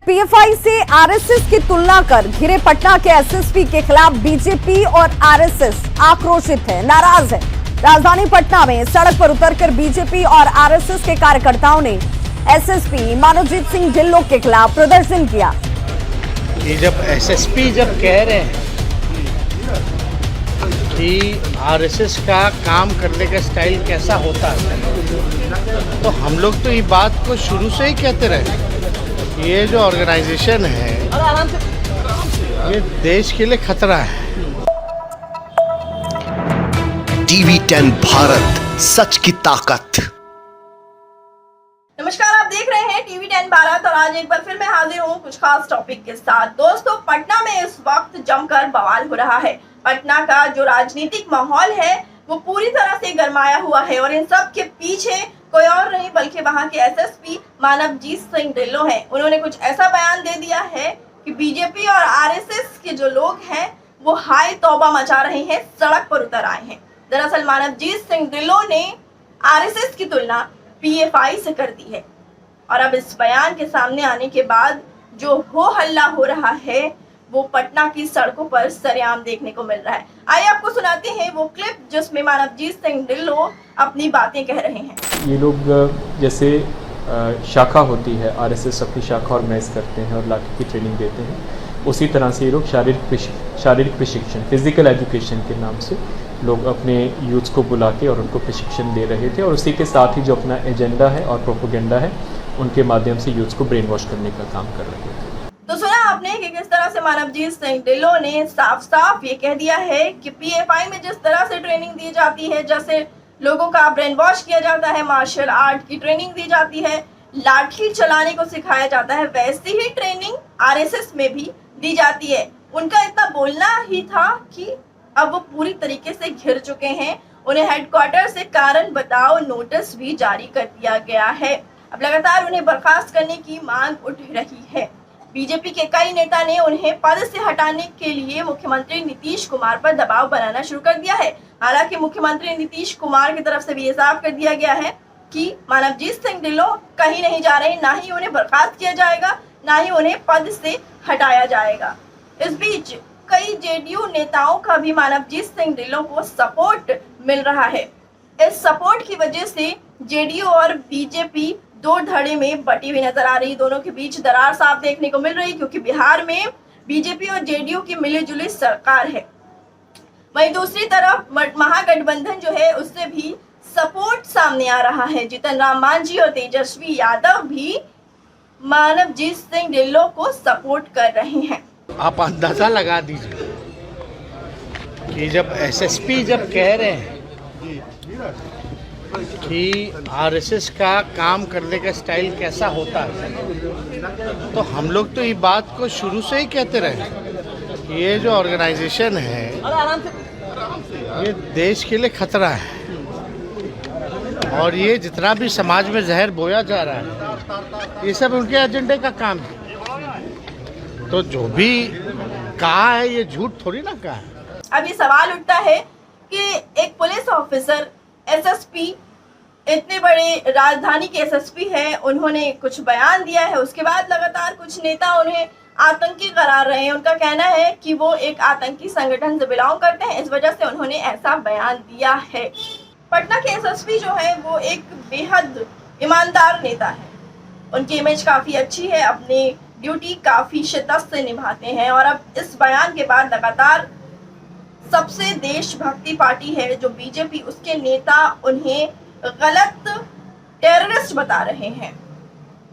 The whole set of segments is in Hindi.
पीएफआई से आरएसएस की तुलना कर घिरे पटना के एसएसपी के खिलाफ बीजेपी और आरएसएस आक्रोशित है, नाराज है। राजधानी पटना में सड़क पर उतरकर बीजेपी और आरएसएस के कार्यकर्ताओं ने एसएसपी मानवजीत सिंह ढिल्लों के खिलाफ प्रदर्शन किया। ये जब एसएसपी कह रहे हैं कि आरएसएस का काम करने का स्टाइल कैसा होता है, तो हम लोग तो ये बात को शुरू से ही कहते रहे। ये जो ऑर्गेनाइजेशन है ये देश के लिए खतरा है। टीवी 10 भारत, सच की ताकत। नमस्कार, आप देख रहे हैं टीवी 10 भारत और आज एक बार फिर मैं हाजिर हूँ कुछ खास टॉपिक के साथ। दोस्तों, पटना में इस वक्त जमकर बवाल हो रहा है। पटना का जो राजनीतिक माहौल है वो पूरी तरह से गरमाया हुआ है और इन सब के पीछे कोई और नहीं बल्कि वहां के एसएसपी मानवजीत सिंह ढिल्लों हैं। उन्होंने कुछ ऐसा बयान दे दिया है कि बीजेपी और आरएसएस के जो लोग हैं वो हाय तौबा मचा रहे हैं, सड़क पर उतर आए हैं। दरअसल मानवजीत सिंह ढिल्लों ने आरएसएस की तुलना पीएफआई से कर दी है और अब इस बयान के सामने आने के बाद जो हो हल्ला हो रहा है वो पटना की सड़कों पर सरेआम देखने को मिल रहा है। आइए आपको सुनाते हैं वो क्लिप जिसमें मानवजीत सिंह ढिल्लों अपनी बातें कह रहे हैं। ये लोग जैसे शाखा होती है, आरएसएस अपनी शाखा ऑर्गेनाइज करते हैं और लाठी की ट्रेनिंग देते हैं, उसी तरह से ये लोग शारीरिक प्रशिक्षण, फिजिकल एजुकेशन के नाम से लोग अपने यूथ्स को बुला के और उनको प्रशिक्षण दे रहे थे और उसी के साथ ही जो अपना एजेंडा है और प्रोपोगेंडा है उनके माध्यम से यूथ्स को ब्रेन वॉश करने का काम कर रहे थे। तो सुना आपने कि किस तरह से मानवजीत सिंह ढिल्लों ने साफ साफ ये कह दिया है कि पीएफआई में जिस तरह से ट्रेनिंग दी जाती है, जैसे लोगों का ब्रेन वॉश किया जाता है, मार्शल आर्ट की ट्रेनिंग दी जाती है, लाठी चलाने को सिखाया जाता है, वैसी ही ट्रेनिंग आरएसएस में भी दी जाती है। उनका इतना बोलना ही था कि अब वो पूरी तरीके से घिर चुके हैं। उन्हें हेडक्वार्टर से कारण बताओ नोटिस भी जारी कर दिया गया है। अब लगातार उन्हें बर्खास्त करने की मांग उठ रही है। बीजेपी के कई नेता ने उन्हें पद से हटाने के लिए मुख्यमंत्री नीतीश कुमार पर दबाव बनाना शुरू कर दिया है। हालांकि मुख्यमंत्री नीतीश कुमार की तरफ से भी ये साफ कर दिया गया है कि मानवजीत सिंह ढिल्लों कहीं नहीं जा रहे, ना ही उन्हें बर्खास्त किया जाएगा, ना ही उन्हें पद से हटाया जाएगा। इस बीच कई जेडीयू नेताओं का भी मानवजीत सिंह ढिल्लों को सपोर्ट मिल रहा है। इस सपोर्ट की वजह से जेडीयू और बीजेपी दो धड़े में बटी हुई नजर आ रही। दोनों के बीच दरार साफ देखने को मिल रही क्योंकि बिहार में बीजेपी और जेडीयू की मिलीजुली सरकार है। वहीं दूसरी तरफ महागठबंधन जो है उससे भी सपोर्ट सामने आ रहा है। जीतन राम मांझी और तेजस्वी यादव भी मानवजीत सिंह ढिल्लों को सपोर्ट कर रहे हैं। आप अंदाजा लगा दीजिए कि जब एसएसपी कह रहे हैं कि आरएसएस का काम करने का स्टाइल कैसा होता है, तो हम लोग तो ये बात को शुरू से ही कहते रहे। ये जो ऑर्गेनाइजेशन है ये देश के लिए खतरा है और ये जितना भी समाज में जहर बोया जा रहा है ये सब उनके एजेंडे का काम है। तो जो भी कहा है ये झूठ थोड़ी ना कहा है। अब ये सवाल उठता है कि एक पुलिस ऑफिसर एसएसपी, इतने बड़े राजधानी के एसएसपी है, उन्होंने कुछ बयान दिया है, उसके बाद लगातार कुछ नेता उन्हें आतंकी करार रहे हैं। उनका कहना है कि वो एक आतंकी संगठन से बिलोंग करते हैं, इस वजह से उन्होंने ऐसा बयान दिया है। पटना के एसएसपी जो है वो एक बेहद ईमानदार नेता है। उनकी इमेज काफी अच्छी है, अपनी ड्यूटी काफी शिद्दत से निभाते हैं और अब इस बयान के बाद लगातार सबसे देशभक्ति पार्टी है जो बीजेपी, उसके नेता उन्हें गलत टेररिस्ट बता रहे हैं।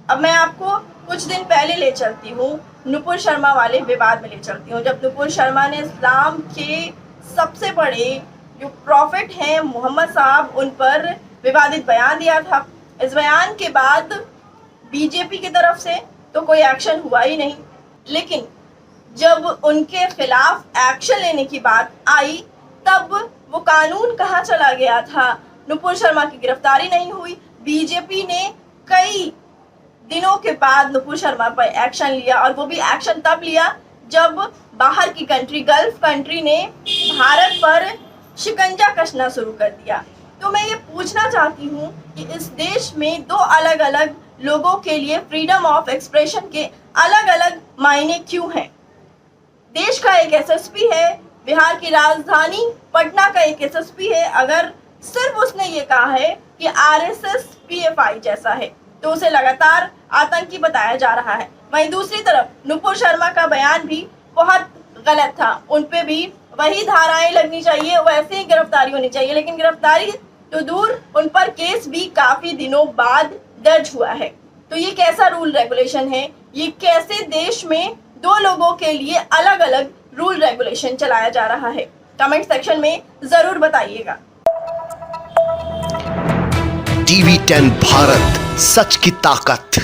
अब मैं आपको कुछ दिन पहले ले चलती हूँ, नुपुर शर्मा वाले विवाद में ले चलती हूँ, जब नुपुर शर्मा ने इस्लाम के सबसे बड़े जो प्रॉफिट हैं मोहम्मद साहब, उन पर विवादित बयान दिया था। इस बयान के बाद बीजेपी की तरफ से तो कोई एक्शन हुआ ही नहीं, लेकिन जब उनके खिलाफ एक्शन लेने की बात आई तब वो कानून कहाँ चला गया था। नुपुर शर्मा की गिरफ्तारी नहीं हुई। बीजेपी ने कई दिनों के बाद नुपुर शर्मा पर एक्शन लिया और वो भी एक्शन तब लिया जब बाहर की कंट्री, गल्फ कंट्री ने भारत पर शिकंजा कसना शुरू कर दिया। तो मैं ये पूछना चाहती हूँ कि इस देश में दो अलग अलग लोगों के लिए फ्रीडम ऑफ एक्सप्रेशन के अलग अलग मायने क्यों हैं? देश का एक एसएसपी है, बिहार की राजधानी पटना का एक एसएसपी है। अगर सिर्फ उसने ये कहा है कि आरएसएस पीएफआई जैसा है तो उसे लगातार आतंकी बताया जा रहा है। वहीं दूसरी तरफ नुपुर शर्मा का बयान भी बहुत गलत था, उन पे भी वही धाराएं लगनी चाहिए, वैसे ही गिरफ्तारी होनी चाहिए। लेकिन गिरफ्तारी तो दूर, उन पर केस भी काफी दिनों बाद दर्ज हुआ है। तो ये कैसा रूल रेगुलेशन है? ये कैसे देश में दो लोगों के लिए अलग अलग रूल रेगुलेशन चलाया जा रहा है? कमेंट सेक्शन में जरूर बताइएगा। टीवी 10 भारत, सच की ताकत।